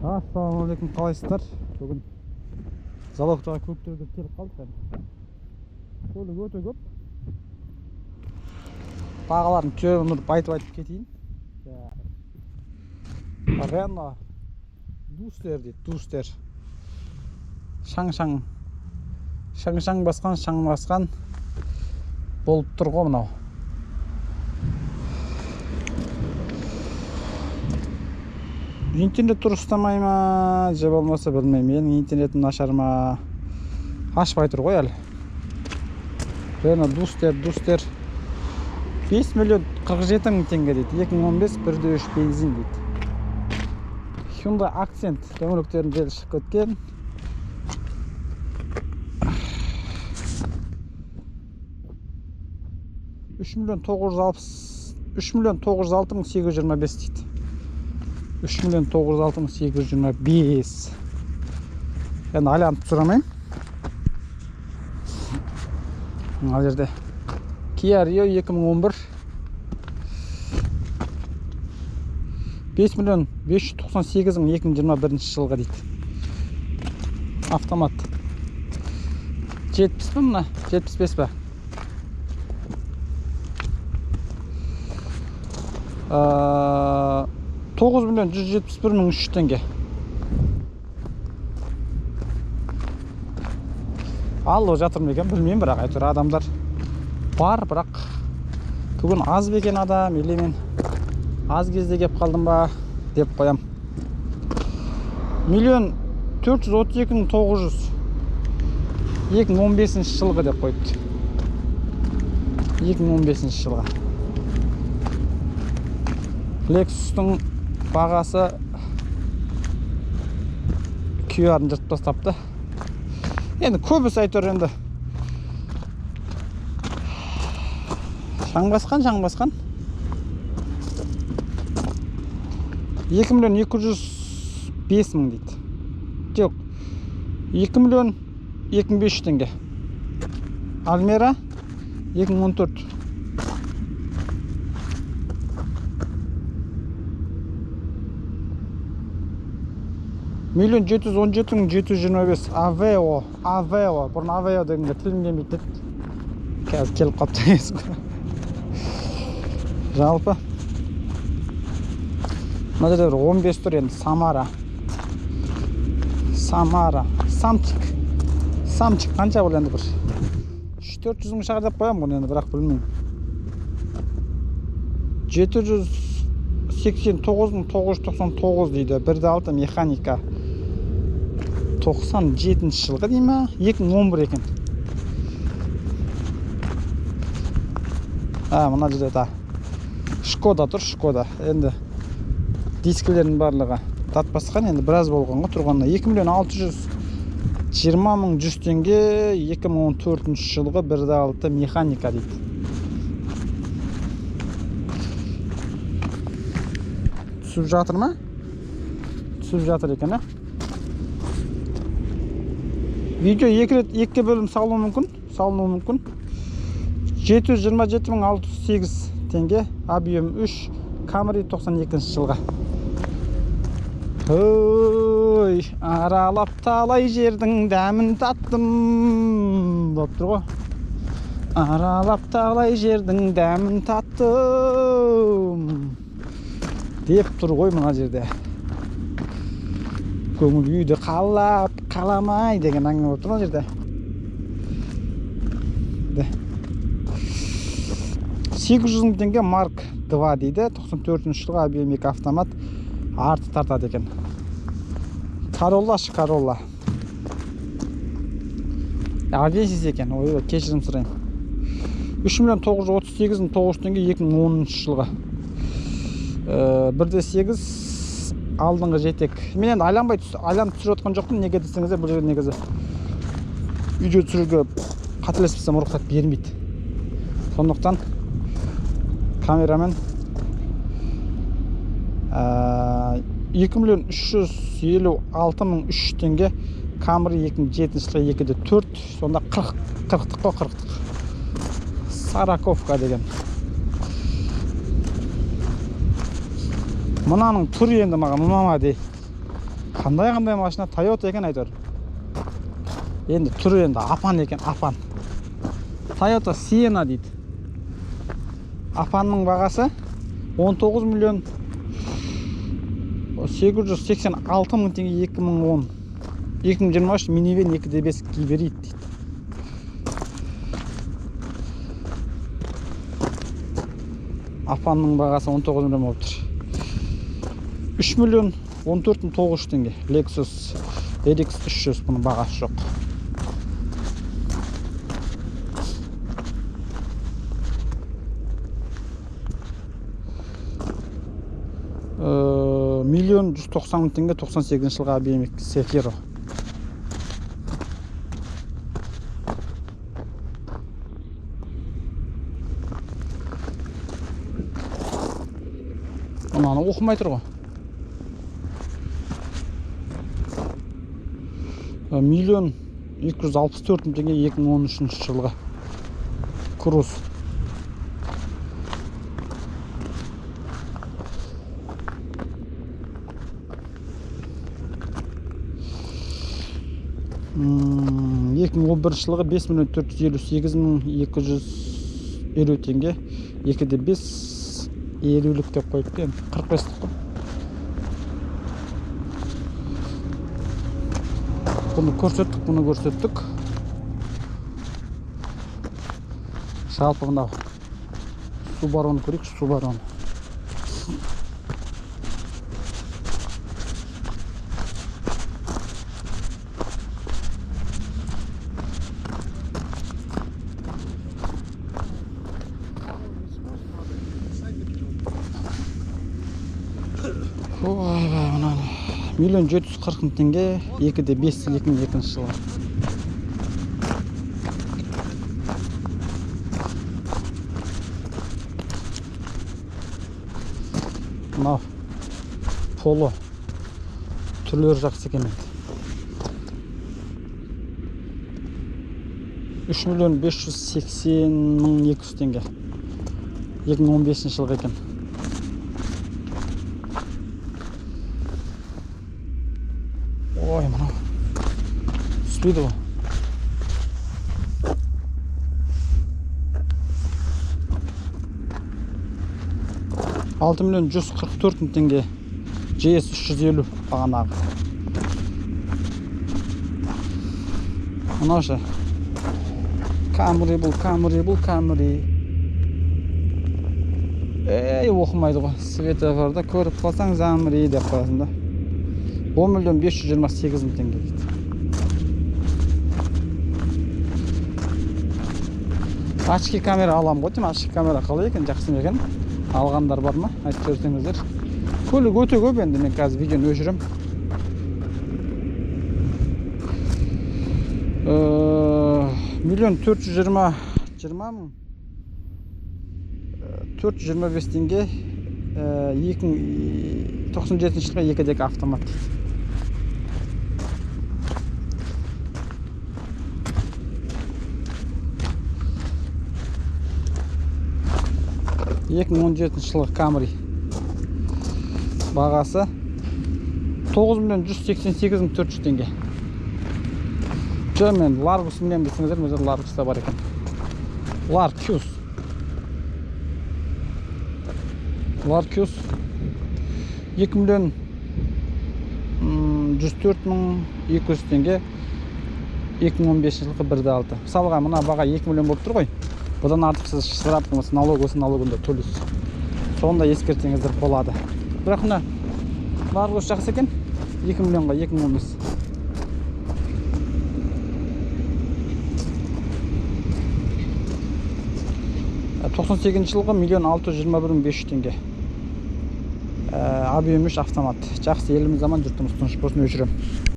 Ассалаумағалейкум, қалайсыздар? Бүгін залогтағы көктерге келіп қалдық. Көлік өте көп. Бағаларын түрін ұрып айтып кетейін. Рено Дустер дейді, Дустер. Шаң басқан болып тұр ғой мынау. Интернет дұрыстамай ма, же болмаса білмеймін. Менің интернетім нашар ма? Ашпай тұр ғой әлі. Рено Дустер 5 миллион 47 мың теңге дейді. 2015 1.3 бензин дейді. Hyundai Accent дөңгелектерін жел шығып кеткен. $3 миллион 906 мың 825 дейді. 3 миллион 906 мың 825. Енді айланып сұрамайын. Ал жерде Kia Rio 2011 5 миллион 598 мың 2021 жылға дейді. Автомат. 70 мына, 75 ба? 9 миллион 171 мың 300 теңге. Алло жатыр ма екен, білмеймін, бірақ әйтеуір адамдар бар, бірақ бүгін аз бекен адам, или мен аз кезде кеп қалдым ба деп қоям. Миллион 432 мың 900 2015 жылғы деп қойыпты. 2015 жылға. Lexus'тың бағасы QR-ын жыртып тастапты. Енді көбісі әйтеуір енді шаң басқан. 2 миллион 205 мың дейді. Жоқ, 2 миллион 2500 теңге. Almera 2014. Миллион 717 мың 725. Aveo. Бұрын Aveo дегенде тілім келмейді. Қазір келіп қапты. Жалпы мына жерде 15 тұр енді. Самчик қанша бұл енді бір 300-400 мың шығар деп қоямын ғой енді, бірақ білмеймін. 789 мың 999 дейді. 1.6 механика. 97 жылғы дей ма? 2011 екен. Мына жерде да Шкода тұр, Шкода. Енді дискілердің барлығы дат басқан, енді біраз болғанға тұрғанда 2 миллион 620 мың 100 теңге. 2014 жылғы 1.6 механика дейді. Түсіп жатыр ма? Түсіп жатыр екен, Видео 2 бөлім салынуы мүмкін. 727 мың 608 теңге. Объем 3. Camry 92 жылға. Ой, аралап талай жердің дәмін таттым. Болып тұр ғой. Аралап талай жердің дәмін таттым. Деп тұр ғой мына жерде. Көңіл үйді қалап, қаламай деген әңгіме болып тұр мына жерде. 800 мың теңге Mark 2 дейді. 94 жылғы объем 2 автомат. Арты тартады екен. Corolla. Авенсис екен. Ой, кешірім сұрайым. 3 миллион 938 мың 900 теңге 2010 жылға. 1.8 алдыңғы жетек. Мен енді айланып түсіріп отқан жоқпын. Неге десеңіздер, бұл жерде негізі видео түсіруге қателеспесем рұқсат бермейді. Сондықтан камерамен 2 миллион 356 мың 300 теңге. Camry 2007 жылғы 2.4. Сонда 40'ық. Сараковка деген. Мынаның түрі енді маған ұнамады. Қандай машина? Toyota екен айтор. Енді түрі енді апан екен, апан. Toyota Sienna дейді. Апанның бағасы 19 миллион 886 мың теңге 2010. 2023 минивэн 2.5 гибрид дейді. Апанның бағасы 19 миллион болып тұр. 3 миллион 14.900 теңге. Lexus RX 300 бұның бағасы жоқ. Миллион 190 мың теңге 98 жылға BMW Zafiro. Мынаны оқымай тұр ғой. Миллион 264 мың теңге 2013 жылға. Круз. жылғы 5 миллион 458 мың 250 теңге 2.5 50-лік деп қойыпты, енді 45-лік қой. Бұны көрсеттік. Жалпы мынау Subaru'ны көрейікші, Subaru'ны. Миллион 740 мың теңге 2.5 2002 жылы. Мынау Polo түрлері жақсы екен. 3 миллион 580 мың 200 теңге 2015 жылғы екен. Ой, мынау түспейді ғой. $6 миллион 144 мың теңге GS 350 бағанағы. Мынау ше Camry. Оқымайды ғой. Светофорда көріп қалсаң Camry деп қоясың да. 10 миллион 528 мың теңге дейді. Ашки камера алам ғой деймін. Ашки камера қалай екен, жақсы ма екен? Алғандар бар ма? Айтып көрсеңіздер. Көлік өте көп, енді мен қазір видеоны өшірем. Миллион 425 мың 425 теңге 2097 жылға 2.5 автомат. жылғы Camry бағасы 9 миллион 188 мың 400 теңге. Жоқ, мен Largus білем десеңіздер, мен Largus та бар екен. Largus 2 миллион 104 мың 200 теңге 2015 жылғы 1.6. Мысалға мына баға 2 миллион болып тұр ғой. Бұдан артық сіз штраф болмаса налогында төлейсіз. Сонда ескертсеңіздер болады. Бірақ мына Largus жақсы екен. 2 миллионға 2015. жылғы миллион 621 мың 500 теңге. Объем 3 автомат. Жақсы, еліміз заман жұртымыз тыныш болсын, өшірем.